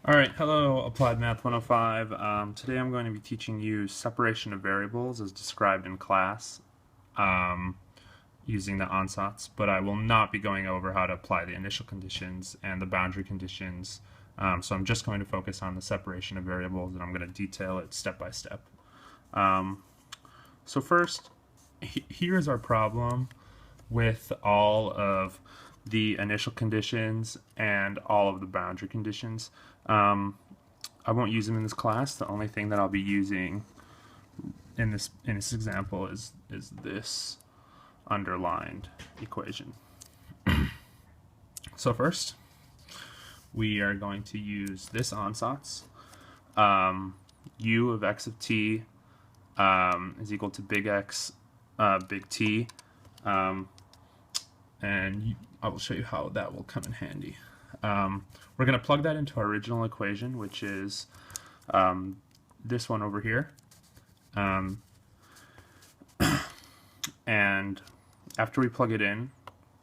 Alright, hello Applied Math 105. Today I'm going to be teaching you separation of variables as described in class using the ansatz, but I will not be going over how to apply the initial conditions and the boundary conditions. So I'm just going to focus on the separation of variables, and I'm going to detail it step by step. So first, here's our problem with all of the initial conditions and all of the boundary conditions. I won't use them in this class. The only thing that I'll be using in this example is this underlined equation. So first, we are going to use this ansatz. U of x of t is equal to big X, big T, and I will show you how that will come in handy. We're going to plug that into our original equation, which is this one over here. And after we plug it in,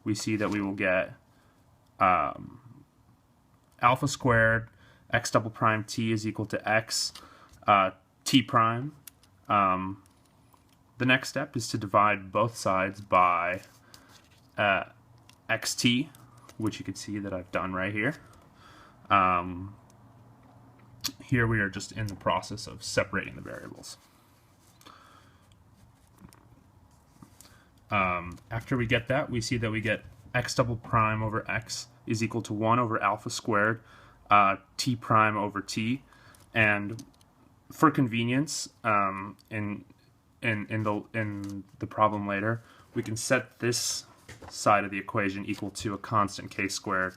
we see that we will get alpha squared x double prime t is equal to x t prime. The next step is to divide both sides by xt, which you can see that I've done right here. Here we are just in the process of separating the variables. After we get that, we see that we get x double prime over x is equal to 1 over alpha squared t prime over t. And for convenience, in the problem later, we can set this side of the equation equal to a constant k squared.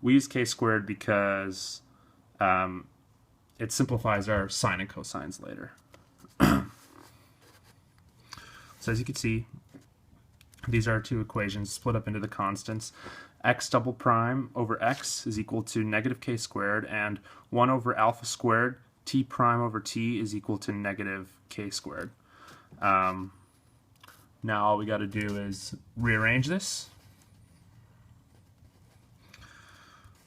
We use k squared because it simplifies our sine and cosines later. So as you can see, these are our two equations split up into the constants. X double prime over x is equal to negative k squared, and 1 over alpha squared t prime over t is equal to negative k squared. Now all we got to do is rearrange this.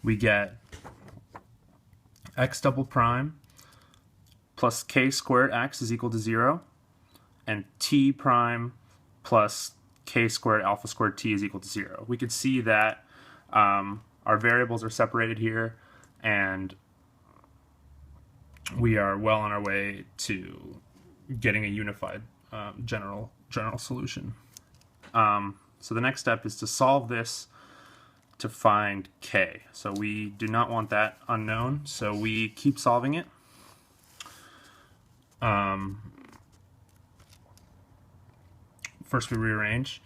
We get x double prime plus k squared x is equal to 0, and t prime plus k squared alpha squared t is equal to 0. We could see that our variables are separated here, and we are well on our way to getting a unified general solution. So the next step is to solve this to find k. So we do not want that unknown, so we keep solving it. First we rearrange.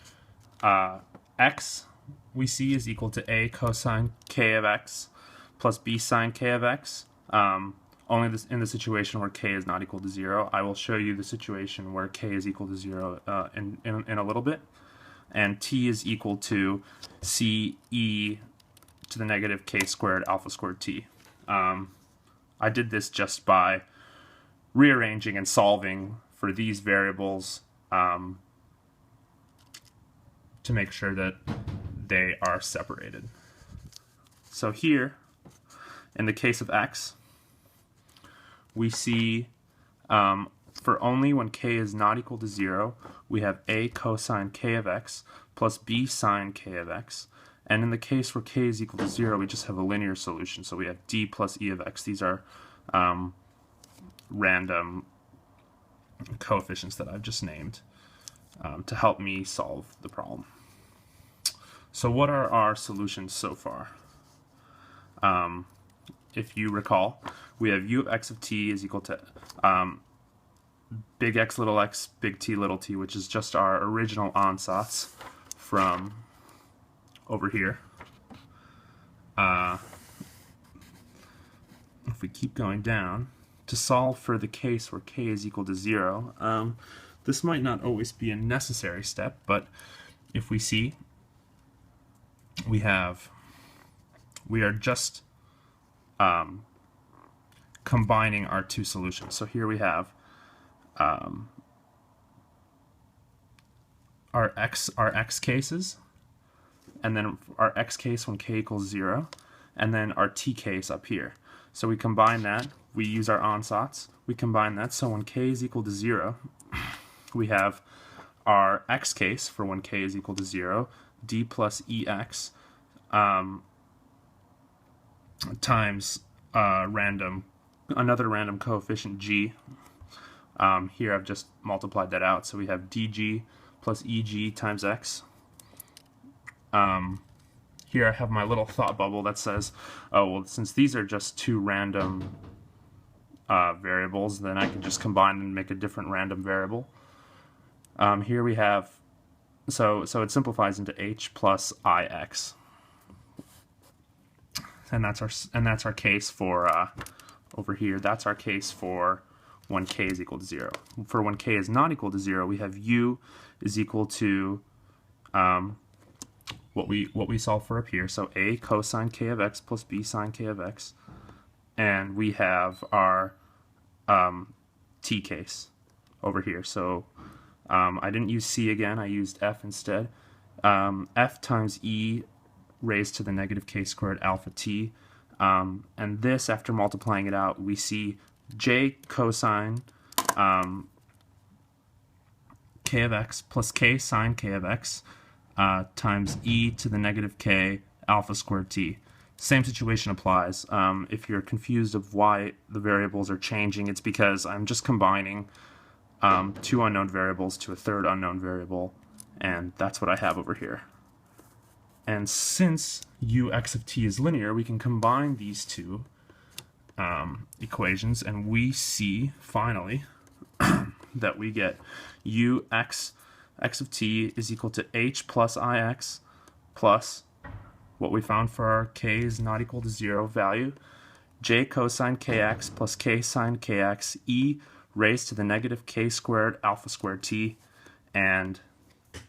X we see is equal to a cosine k of x plus b sine k of x. Only this, in the situation where k is not equal to 0. I will show you the situation where k is equal to 0 in a little bit. And t is equal to c e to the negative k squared alpha squared t. I did this just by rearranging and solving for these variables to make sure that they are separated. So here, in the case of x, we see for only when k is not equal to 0, we have a cosine k of x plus b sine k of x. And in the case where k is equal to 0, we just have a linear solution. So we have d plus e of x. These are random coefficients that I've just named to help me solve the problem. So what are our solutions so far? If you recall, we have u of x of t is equal to big X little x, big T little t, which is just our original ansatz from over here. If we keep going down, to solve for the case where k is equal to 0, this might not always be a necessary step, but if we see, we are just combining our two solutions. So here we have our x cases, and then our x case when k equals 0, and then our t case up here. So we combine that, we use our ansatz, we combine that, so when k is equal to 0, we have our x case for when k is equal to 0, d plus ex times another random coefficient g. Here I've just multiplied that out, so we have dg plus eg times x. Here I have my little thought bubble that says, oh, well, since these are just two random variables, then I can just combine and make a different random variable. Here we have, so it simplifies into h plus ix, and that's our case for over here. That's our case for when k is equal to 0. For when k is not equal to 0, we have u is equal to what we solve for up here. So a cosine k of x plus b sine k of x, and we have our t case over here. So I didn't use c again, I used f instead. F times e raised to the negative k squared alpha t, and this, after multiplying it out, we see j cosine k of x plus k sine k of x times e to the negative k alpha squared t. Same situation applies. If you're confused of why the variables are changing, it's because I'm just combining two unknown variables to a third unknown variable, and that's what I have over here. And since ux of t is linear, we can combine these two equations, and we see finally that we get x of t is equal to h plus ix plus what we found for our k is not equal to 0 value, j cosine kx plus k sine kx e raised to the negative k squared alpha squared t, and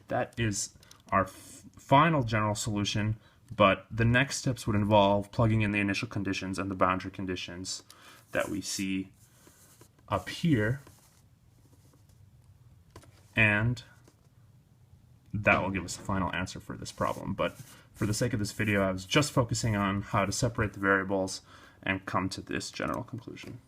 that is our final general solution. But the next steps would involve plugging in the initial conditions and the boundary conditions that we see up here, and that will give us the final answer for this problem. But for the sake of this video, I was just focusing on how to separate the variables and come to this general conclusion.